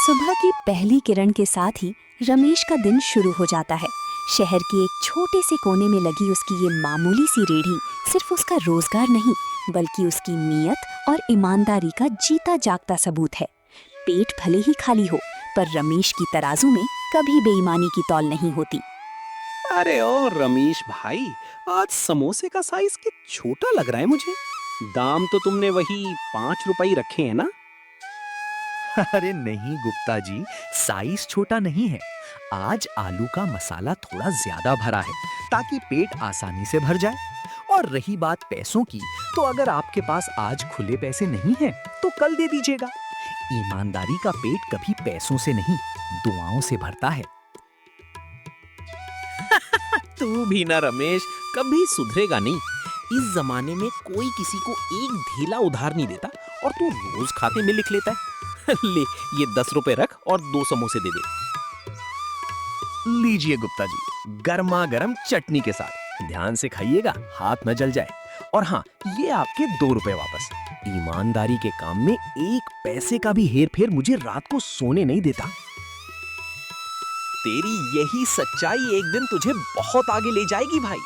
सुबह की पहली किरण के साथ ही रमेश का दिन शुरू हो जाता है। शहर के एक छोटे से कोने में लगी उसकी ये मामूली सी रेहड़ी सिर्फ उसका रोजगार नहीं, बल्कि उसकी नीयत और ईमानदारी का जीता जागता सबूत है। पेट भले ही खाली हो, पर रमेश की तराजू में कभी बेईमानी की तौल नहीं होती। अरे ओ रमेश भाई, आज समोसे का साइज कितना छोटा लग रहा है मुझे। दाम तो तुमने वही 5 रुपए ही रखे हैं ना? अरे नहीं गुप्ता जी, साइज छोटा नहीं है। आज आलू का मसाला थोड़ा ज्यादा भरा है ताकि पेट आसानी से भर जाए। और रही बात पैसों की, तो अगर आपके पास आज खुले पैसे नहीं हैं, तो कल दे दीजिएगा। ईमानदारी का पेट कभी पैसों से नहीं, दुआओं से भरता है। तू भी ना रमेश, कभी सुधरेगा नहीं। इस जमाने में कोई किसी को एक ढेला उधार नहीं देता, और तू रोज खाते में लिख लेता है। ले, ये 10 रुपए रख और 2 समोसे दे दे। लीजिए गुप्ता जी, गर्मा गर्म चटनी के साथ। ध्यान से खाइएगा, हाथ न जल जाए। और हाँ, ये आपके 2 रुपए वापस। ईमानदारी के काम में एक पैसे का भी हेर फेर मुझे रात को सोने नहीं देता। तेरी यही सच्चाई एक दिन तुझे बहुत आगे ले जाएगी भाई।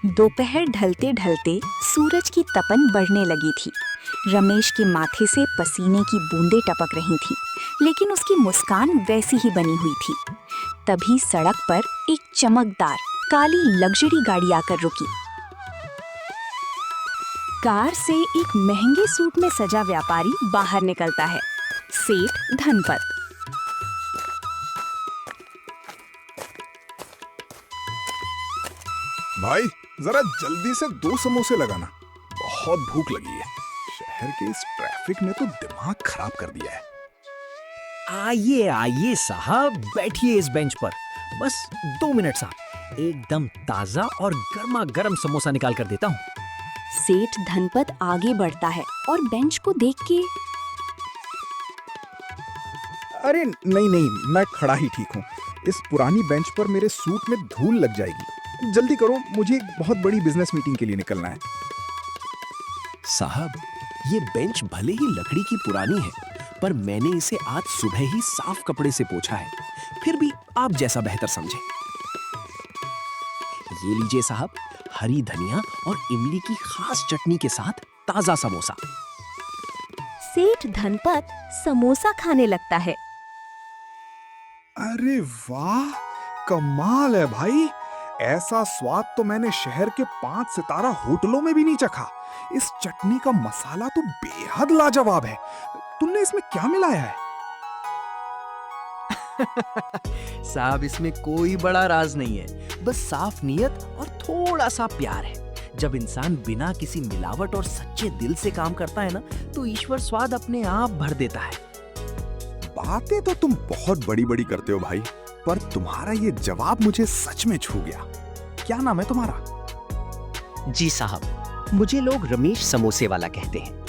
दोपहर ढलते ढलते सूरज की तपन बढ़ने लगी थी। रमेश के माथे से पसीने की बूंदें टपक रही थीं, लेकिन उसकी मुस्कान वैसी ही बनी हुई थी। तभी सड़क पर एक चमकदार काली लग्जरी गाड़ी आकर रुकी। कार से एक महंगे सूट में सजा व्यापारी बाहर निकलता है, सेठ धनपत। भाई जरा जल्दी से 2 समोसे लगाना, बहुत भूख लगी है। शहर के इस ट्रैफिक ने तो दिमाग खराब कर दिया है। आइए आइए साहब, बैठिए इस बेंच पर। बस 2 मिनट साहब, एकदम ताजा और गर्मा गर्म समोसा निकाल कर देता हूँ। सेठ धनपत आगे बढ़ता है और बेंच को देख के, अरे नहीं नहीं, मैं खड़ा ही ठीक हूँ। इस पुरानी बेंच पर मेरे सूट में धूल लग जाएगी। जल्दी करो, मुझे एक बहुत बड़ी बिजनेस मीटिंग के लिए निकलना है। साहब, ये बेंच भले ही लकड़ी की पुरानी है, पर मैंने इसे आज सुबह ही साफ कपड़े से पोंछा है। फिर भी आप जैसा बेहतर समझे। ये लीजिए साहब, हरी धनिया और इमली की खास चटनी के साथ ताजा समोसा। सेठ धनपत समोसा खाने लगता है। अरे वाह, कमाल है भाई। ऐसा स्वाद तो मैंने शहर के 5 सितारा होटलों में भी नहीं चखा। इस चटनी का मसाला तो बेहद लाजवाब है। तुमने इसमें क्या मिलाया है? साहब, इसमें कोई बड़ा राज नहीं है, बस साफ नीयत और थोड़ा सा प्यार है। जब इंसान बिना किसी मिलावट और सच्चे दिल से काम करता है ना, तो ईश्वर स्वाद अपने आप भर देता है। बातें तो तुम बहुत बड़ी बड़ी करते हो भाई, पर तुम्हारा ये जवाब मुझे सच में छू गया। क्या नाम है तुम्हारा? जी साहब, मुझे लोग रमेश समोसे वाला कहते हैं।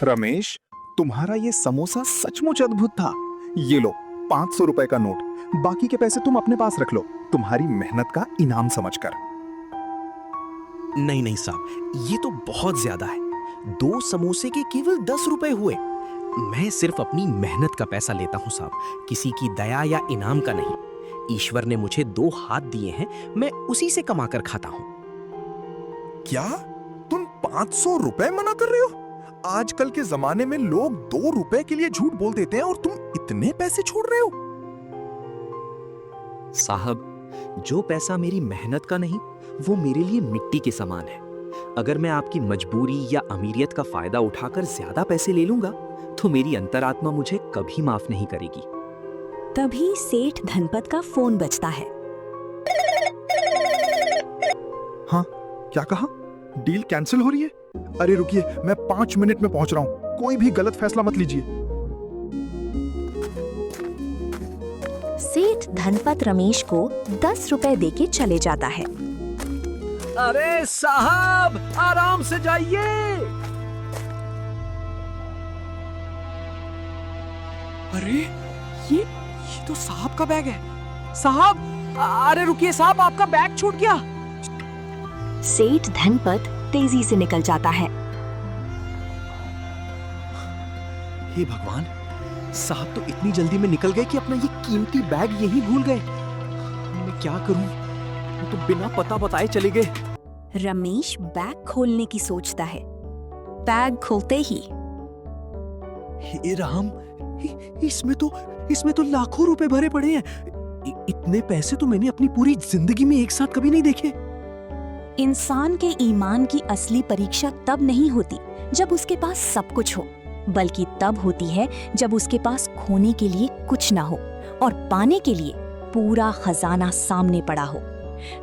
रमेश, तुम्हारा ये समोसा सचमुच अद्भुत था। ये लो 500 रुपए का नोट, बाकी के पैसे तुम अपने पास रख लो, तुम्हारी मेहनत का इनाम समझकर। नहीं नहीं साहब, ये तो बहुत ज्यादा है। 2 समोसे के केवल 10 रुपए हुए। मैं सिर्फ अपनी मेहनत का पैसा लेता हूँ साहब, किसी की दया या इनाम का नहीं। ईश्वर ने मुझे 2 हाथ दिए हैं, मैं उसी से कमाकर खाता हूँ। क्या तुम 500 रुपए मना कर रहे हो? आजकल के जमाने में लोग 2 रुपए के लिए झूठ बोल देते हैं, और तुम इतने पैसे छोड़ रहे हो? साहब, जो पैसा मेरी मेहनत का नहीं, वो मेरे लिए मिट्टी के समान है। अगर मैं आपकी मजबूरी या अमीरियत का फायदा उठाकर ज्यादा पैसे ले लूंगा, तो मेरी अंतरात्मा मुझे कभी माफ नहीं करेगी। तभी सेठ धनपत का फोन बजता है। हाँ, क्या कहा? डील कैंसिल हो रही है? अरे रुकिए, मैं 5 मिनट में पहुंच रहा हूं। कोई भी गलत फैसला मत लीजिए। सेठ धनपत रमेश को 10 रुपए देके चले जाता है। अरे साहब, आराम से जाइए। अरे ये तो साहब का बैग है। साहब, अरे रुकिए साहब, आपका बैग छूट गया। सेठ धनपत तेजी से निकल जाता है। हे भगवान, साहब तो इतनी जल्दी में निकल गए कि अपना ये कीमती बैग यहीं भूल गए। मैं क्या करूं? वो तो बिना पता बताए चले गए। रमेश बैग खोलने की सोचता है। बैग खोलते ही हे राम, इसमें तो लाखों रुपए भरे पड़े हैं। इतने पैसे तो मैंने अपनी पूरी जिंदगी में एक साथ कभी नहीं देखे। इंसान के ईमान की असली परीक्षा तब नहीं होती जब उसके पास सब कुछ हो, बल्कि तब होती है जब उसके पास खोने के लिए कुछ ना हो और पाने के लिए पूरा खजाना सामने पड़ा हो।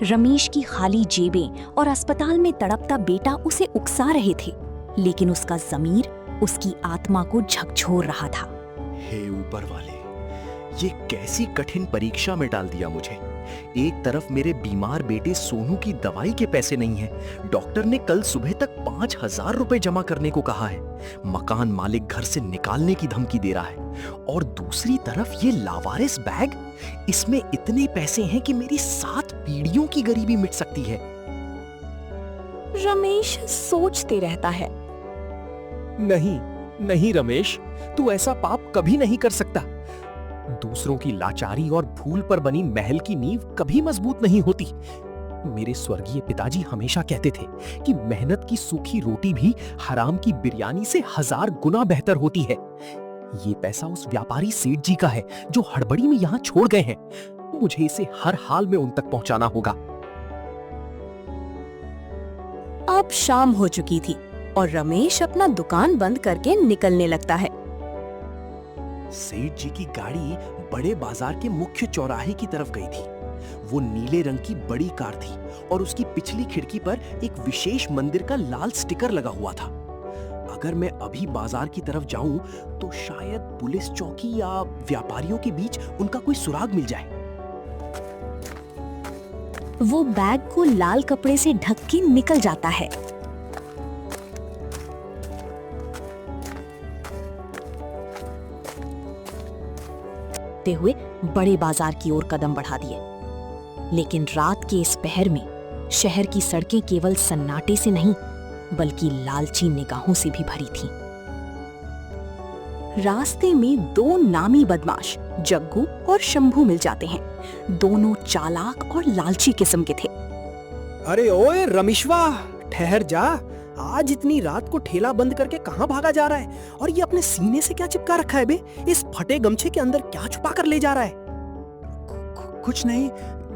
रमेश की खाली जेबें और अस्पताल में तड़पता बेटा उसे उकसा रहे थे, लेकिन उसका ज़मीर उसकी आत्मा को झकझोर रहा था। हे ऊपर वाले, ये कैसी कठिन परीक्षा में डाल दिया मुझे। एक तरफ मेरे बीमार बेटे सोनू की दवाई के पैसे नहीं हैं। डॉक्टर ने कल सुबह तक 5,000 रुपए जमा करने को कहा है। मकान मालिक घर से निकालने की धमकी दे रहा है। और दूसरी तरफ ये लावारिस बैग, इसमें इतने पैसे हैं कि मेरी 7 पीढ़ियों की गरीबी मिट सकती है। रमेश सोचते रहता है। नहीं रमेश, तू ऐसा पाप कभी नहीं कर सकता। दूसरों की लाचारी और भूल पर बनी महल की नींव कभी मजबूत नहीं होती। मेरे स्वर्गीय पिताजी हमेशा कहते थे कि मेहनत की सूखी रोटी भी हराम की बिरयानी से 1000 गुना बेहतर होती है। ये पैसा उस व्यापारी सेठ जी का है जो हड़बड़ी में यहाँ छोड़ गए हैं। मुझे इसे हर हाल में उन तक पहुंचाना होगा। अब शाम हो चुकी थी और रमेश अपना दुकान बंद करके निकलने लगता है। सेठ जी की गाड़ी बड़े बाजार के मुख्य चौराहे की तरफ गई थी। वो नीले रंग की बड़ी कार थी और उसकी पिछली खिड़की पर एक विशेष मंदिर का लाल स्टिकर लगा हुआ था। अगर मैं अभी बाजार की तरफ जाऊं तो शायद पुलिस चौकी या व्यापारियों के बीच उनका कोई सुराग मिल जाए। वो बैग को लाल कपड़े से ढक के निकल जाता है। हुए बड़े बाजार की ओर कदम बढ़ा दिए, लेकिन रात के इस पहर में शहर की सड़कें केवल सन्नाटे से नहीं बल्कि लालची निगाहों से भी भरी थीं। रास्ते में 2 नामी बदमाश जग्गू और शंभू मिल जाते हैं। दोनों चालाक और लालची किस्म के थे। अरे ओए रमेशवा, ठहर जा। आज इतनी रात को ठेला बंद करके कहाँ भागा जा रहा है? और ये अपने सीने से क्या चिपका रखा है बे? इस फटे गमछे के अंदर क्या छुपा कर ले जा रहा है? कुछ नहीं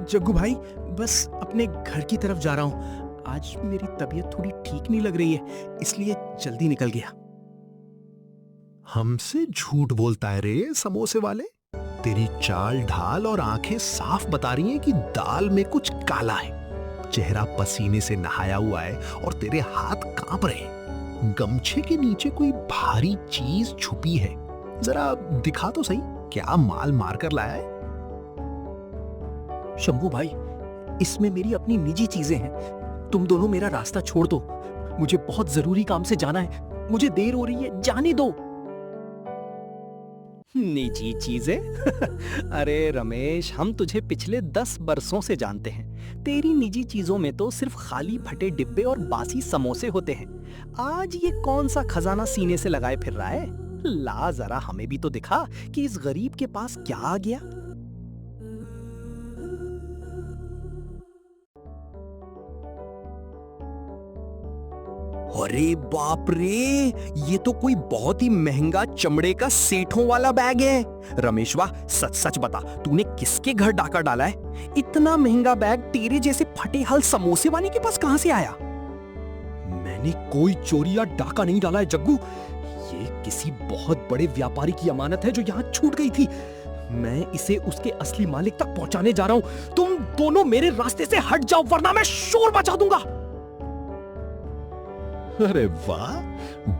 जग्गू भाई, बस अपने घर की तरफ जा रहा हूँ। आज मेरी तबीयत थोड़ी ठीक नहीं लग रही है, इसलिए जल्दी निकल गया। हमसे झूठ बोलता है रे समोसे वाले। तेरी चाल ढाल और आंखें साफ बता रही हैं कि दाल में कुछ काला है। चेहरा पसीने से नहाया हुआ है और तेरे हाथ कांप रहे हैं। गमछे के नीचे कोई भारी चीज छुपी है। जरा दिखा तो सही, क्या माल मार कर लाया है? शंभू भाई, इसमें मेरी अपनी निजी चीजें हैं। तुम दोनों मेरा रास्ता छोड़ दो। मुझे बहुत जरूरी काम से जाना है। मुझे देर हो रही है, जाने दो। निजी चीजें? अरे रमेश, हम तुझे पिछले 10 बरसों से जानते हैं। तेरी निजी चीजों में तो सिर्फ खाली फटे डिब्बे और बासी समोसे होते हैं। आज ये कौन सा खजाना सीने से लगाए फिर रहा है? ला जरा हमें भी तो दिखा कि इस गरीब के पास क्या आ गया। अरे बाप रे, ये तो कोई बहुत ही महंगा चमड़े का सेठों वाला बैग है। रमेशवा, सच सच बता, तूने किसके घर डाका डाला है? इतना महंगा बैग तेरे जैसे फटे हल समोसे वाले के पास कहां से आया? मैंने कोई चोरी या डाका नहीं डाला है जग्गू। ये किसी बहुत बड़े व्यापारी की अमानत है जो यहाँ छूट गई थी। मैं इसे उसके असली मालिक तक पहुंचाने जा रहा हूं। तुम दोनों मेरे रास्ते से हट जाओ वरना मैं शोर मचा दूंगा। अरे वाह,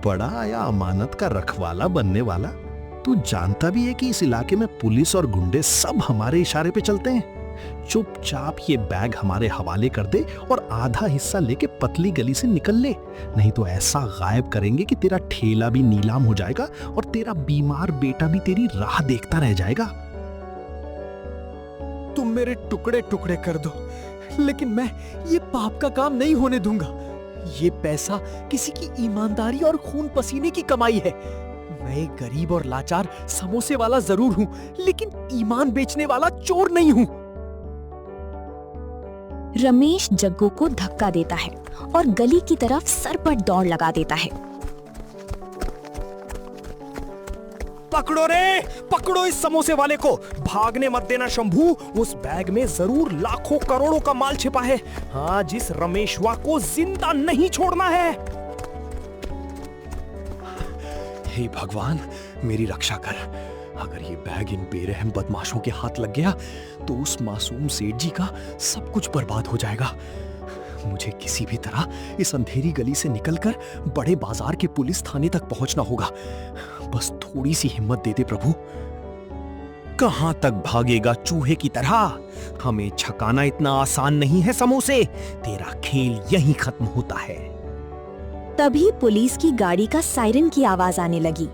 बड़ा आया अमानत का रखवाला बनने वाला। तू जानता भी है कि इस इलाके में पुलिस और गुंडे सब हमारे इशारे पे चलते हैं। चुपचाप ये बैग हमारे हवाले कर दे और आधा हिस्सा लेके पतली गली से निकल ले, नहीं तो ऐसा गायब करेंगे कि तेरा ठेला भी नीलाम हो जाएगा और तेरा बीमार बेटा भी तेरी राह देखता रह जाएगा। तुम मेरे टुकड़े टुकड़े कर दो, लेकिन मैं ये पाप का काम नहीं होने दूंगा। ये पैसा किसी की ईमानदारी और खून पसीने की कमाई है। मैं एक गरीब और लाचार समोसे वाला जरूर हूं, लेकिन ईमान बेचने वाला चोर नहीं हूं। रमेश जग्गू को धक्का देता है और गली की तरफ सरपट दौड़ लगा देता है। पकड़ो रे, पकड़ो इस समोसे वाले को, भागने मत देना शंभू, उस बैग में जरूर लाखों करोड़ों का माल छिपा है। हाँ, जिस रमेशवा को जिंदा नहीं छोड़ना है। हे भगवान, मेरी रक्षा कर। अगर ये बैग इन बेरहम बदमाशों के हाथ लग गया तो उस मासूम सेठ जी का सब कुछ बर्बाद हो जाएगा। मुझे किसी भी तरह इस अंधेरी गली से निकलकर बड़े बाजार के पुलिस थाने तक पहुंचना होगा। बस थोड़ी सी हिम्मत दे दे प्रभु। कहां तक भागेगा चूहे की तरह? हमें छकाना इतना आसान नहीं है समोसे, तेरा खेल यहीं खत्म होता है। तभी पुलिस की गाड़ी का सायरन की आवाज आने लगी।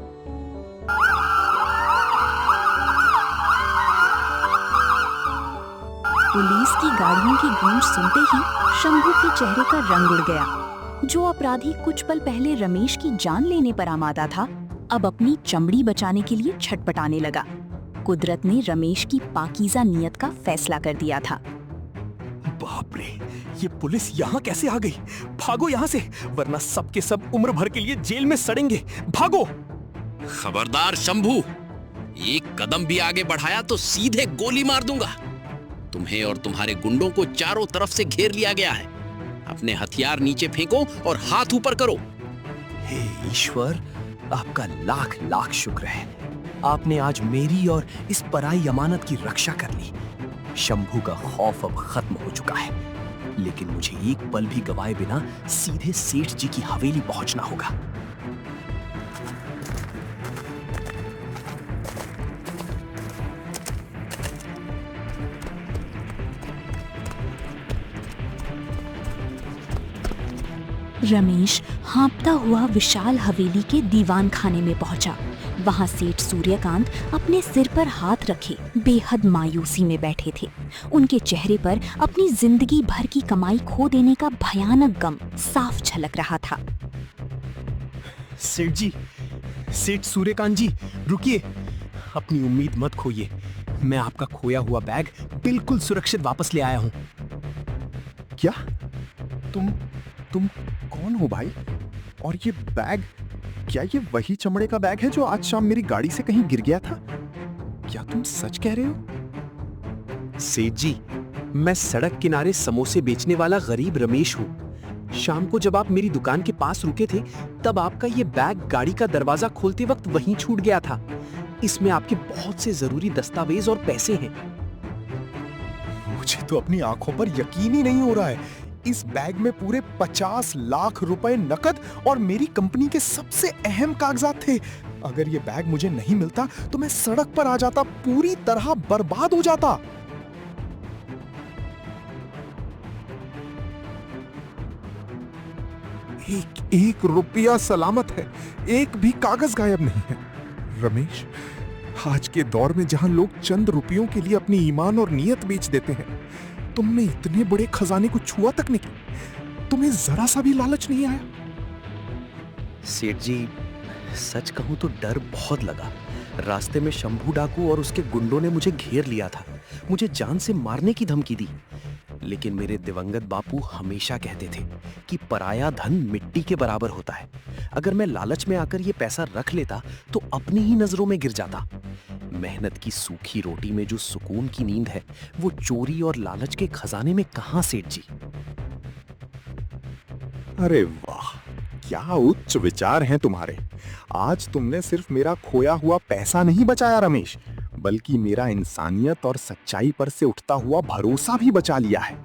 पुलिस की गाड़ियों की गूंज सुनते ही शंभू के चेहरे का रंग उड़ गया। जो अपराधी कुछ पल पहले रमेश की जान लेने पर आमादा था, अब अपनी चमड़ी बचाने के लिए छटपटाने लगा। कुदरत ने रमेश की पाकीज़ा नियत का फैसला कर दिया था। बाप रे, ये पुलिस यहाँ कैसे आ गई? भागो यहाँ से, वरना सब के सब उम्र भर के लिए जेल में सड़ेंगे। भागो! खबरदार शंभू, एक कदम भी आगे बढ़ाया तो सीधे गोली मार दूंगा। तुम्हें और तुम्हारे गुंडों को चारों तरफ से घेर लिया गया है। अपने हथियार नीचे फेंको और हाथ ऊपर करो। हे ईश्वर, आपका लाख लाख शुक्र है। आपने आज मेरी और इस पराई अमानत की रक्षा कर ली। शंभू का खौफ अब खत्म हो चुका है, लेकिन मुझे एक पल भी गवाए बिना सीधे सेठ जी की हवेली पहुंचना होगा। रमेश हाँपता हुआ विशाल हवेली के दीवान खाने में पहुंचा। वहां सेठ सूर्यकांत अपने सिर पर हाथ रखे बेहद मायूसी में बैठे थे। उनके चेहरे पर अपनी जिंदगी भर की कमाई खो देने का भयानक गम साफ झलक रहा था। सेठ जी, सेठ सूर्यकांत जी, रुकिए। अपनी उम्मीद मत खोइए। मैं आपका खोया हुआ बैग बिल्कुल सुरक्षित वापस ले आया हूं। क्या? तुम कौन हो भाई? और ये बैग, क्या ये वही चमड़े का बैग है जो आज शाम मेरी गाड़ी से कहीं गिर गया था? क्या तुम सच कह रहे हो? सेठ जी, मैं सड़क किनारे समोसे बेचने वाला गरीब रमेश हूँ। शाम को जब आप मेरी दुकान के पास रुके थे, तब आपका ये बैग गाड़ी का दरवाजा खोलते वक्त वहीं छूट गया था। इसमें आपके बहुत से जरूरी दस्तावेज और पैसे हैं। मुझे तो अपनी आंखों पर यकीन ही नहीं हो रहा है। इस बैग में पूरे 50 लाख रुपए नकद और मेरी कंपनी के सबसे अहम कागजात थे। अगर ये बैग मुझे नहीं मिलता तो मैं सड़क पर आ जाता, पूरी तरह बर्बाद हो जाता। एक रुपया सलामत है, एक भी कागज गायब नहीं है। रमेश, आज के दौर में जहां लोग चंद रुपयों के लिए अपनी ईमान और नीयत बेच देते हैं, तुमने इतने बड़े खजाने को छुआ तक नहीं। तुम्हें जरा सा भी लालच नहीं आया? सेठ जी, सच कहूं तो डर बहुत लगा। रास्ते में शंभू डाकू और उसके गुंडों ने मुझे घेर लिया था, मुझे जान से मारने की धमकी दी। लेकिन मेरे दिवंगत बापू हमेशा कहते थे कि पराया धन मिट्टी के बराबर होता है। अगर मैं लालच में आकर ये पैसा रख लेता तो अपनी ही नजरों में गिर जाता। मेहनत की सूखी रोटी में जो सुकून की नींद है, वो चोरी और लालच के खजाने में कहां सेठ जी। अरे वाह, क्या उच्च विचार हैं तुम्हारे। आज तुमने सिर्फ मेरा खोया हुआ पैसा नहीं बचाया रमेश, बल्कि मेरा इंसानियत और सच्चाई पर से उठता हुआ भरोसा भी बचा लिया है।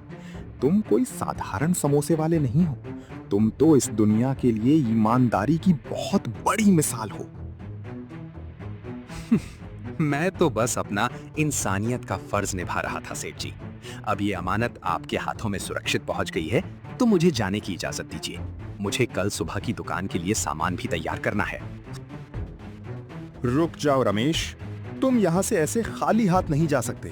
तुम कोई साधारण समोसे वाले नहीं हो, तुम तो इस दुनिया के लिए ईमानदारी की बहुत बड़ी मिसाल हो। मैं तो बस अपना इंसानियत का फर्ज निभा रहा था सेठ जी। अब ये अमानत आपके हाथों में सुरक्षित पहुंच गई है, तो मुझे जाने की इजाजत दीजिए। मुझे कल सुबह की दुकान के लिए सामान भी तैयार करना है। रुक जाओ रमेश, तुम यहां से ऐसे खाली हाथ नहीं जा सकते।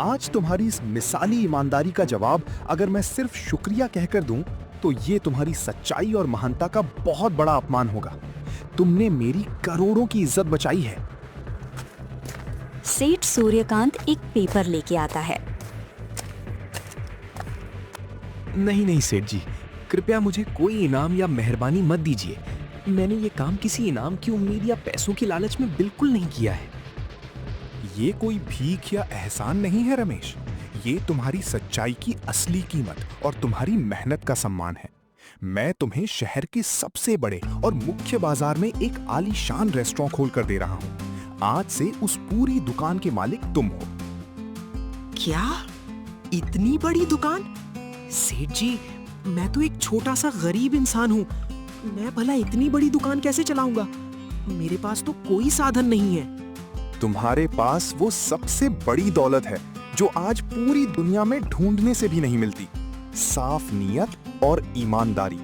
आज तुम्हारी इस मिसाली ईमानदारी का जवाब अगर मैं सिर्फ शुक्रिया कहकर दूं, तो ये तुम्हारी सच्चाई और महानता का बहुत बड़ा अपमान होगा। तुमने मेरी करोड़ों की इज्जत बचाई है। सेठ सूर्यकांत एक पेपर लेके आता है। नहीं नहीं सेठ जी, कृपया मुझे कोई इनाम या मेहरबानी मत दीजिए। मैंने ये काम किसी इनाम की उम्मीद या पैसों की लालच में बिल्कुल नहीं किया है। ये कोई भीख या एहसान नहीं है रमेश, ये तुम्हारी सच्चाई की असली कीमत और तुम्हारी मेहनत का सम्मान है। मैं तुम्हें शहर के सबसे बड़े और मुख्य बाजार में एक आलीशान रेस्टोरेंट खोल कर दे रहा हूँ। आज से उस पूरी दुकान के मालिक तुम हो। क्या? इतनी बड़ी दुकान? सेठ जी, मैं तो एक छोटा सा गरीब इंसान हूँ। मैं भला इतनी बड़ी दुकान कैसे चलाऊंगा? मेरे पास तो कोई साधन नहीं है। तुम्हारे पास वो सबसे बड़ी दौलत है जो आज पूरी दुनिया में ढूंढने से भी नहीं मिलती, साफ नीयत और ईमानदारी।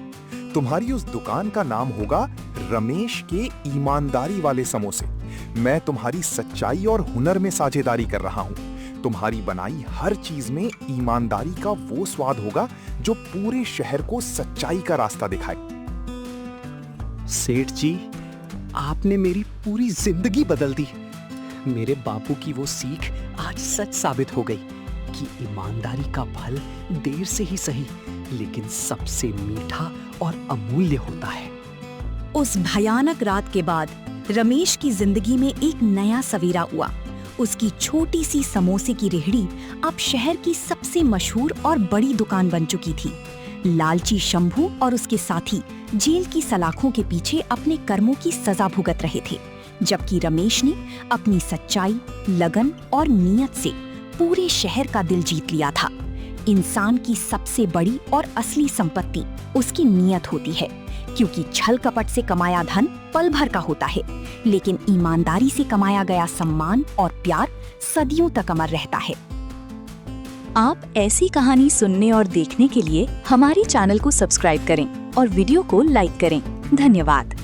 तुम्हारी उस दुकान का नाम होगा रमेश के ईमानदारी वाले समोसे। मैं तुम्हारी सच्चाई और हुनर में साझेदारी कर रहा हूँ। तुम्हारी बनाई हर चीज में ईमानदारी का वो स्वाद होगा जो पूरे शहर को सच्चाई का रास्ता दिखाए। सेठ जी, आपने मेरी पूरी जिंदगी बदल दी। मेरे बापू की वो सीख आज सच साबित हो गई कि ईमानदारी का फल देर से ही सही, लेकिन सबसे मीठा और अमूल्य होता है। उस भयानक रात के बाद रमेश की जिंदगी में एक नया सवेरा हुआ। उसकी छोटी सी समोसे की रेहड़ी अब शहर की सबसे मशहूर और बड़ी दुकान बन चुकी थी। लालची शंभू और उसके साथी जेल की सलाखों के पीछे अपने कर्मों की सजा भुगत रहे थे, जबकि रमेश ने अपनी सच्चाई, लगन और नीयत से पूरे शहर का दिल जीत लिया था। इंसान की सबसे बड़ी और असली संपत्ति उसकी नीयत होती है, क्योंकि छल कपट से कमाया धन पल भर का होता है, लेकिन ईमानदारी से कमाया गया सम्मान और प्यार सदियों तक अमर रहता है। आप ऐसी कहानी सुनने और देखने के लिए हमारे चैनल को सब्सक्राइब करें और वीडियो को लाइक करें। धन्यवाद।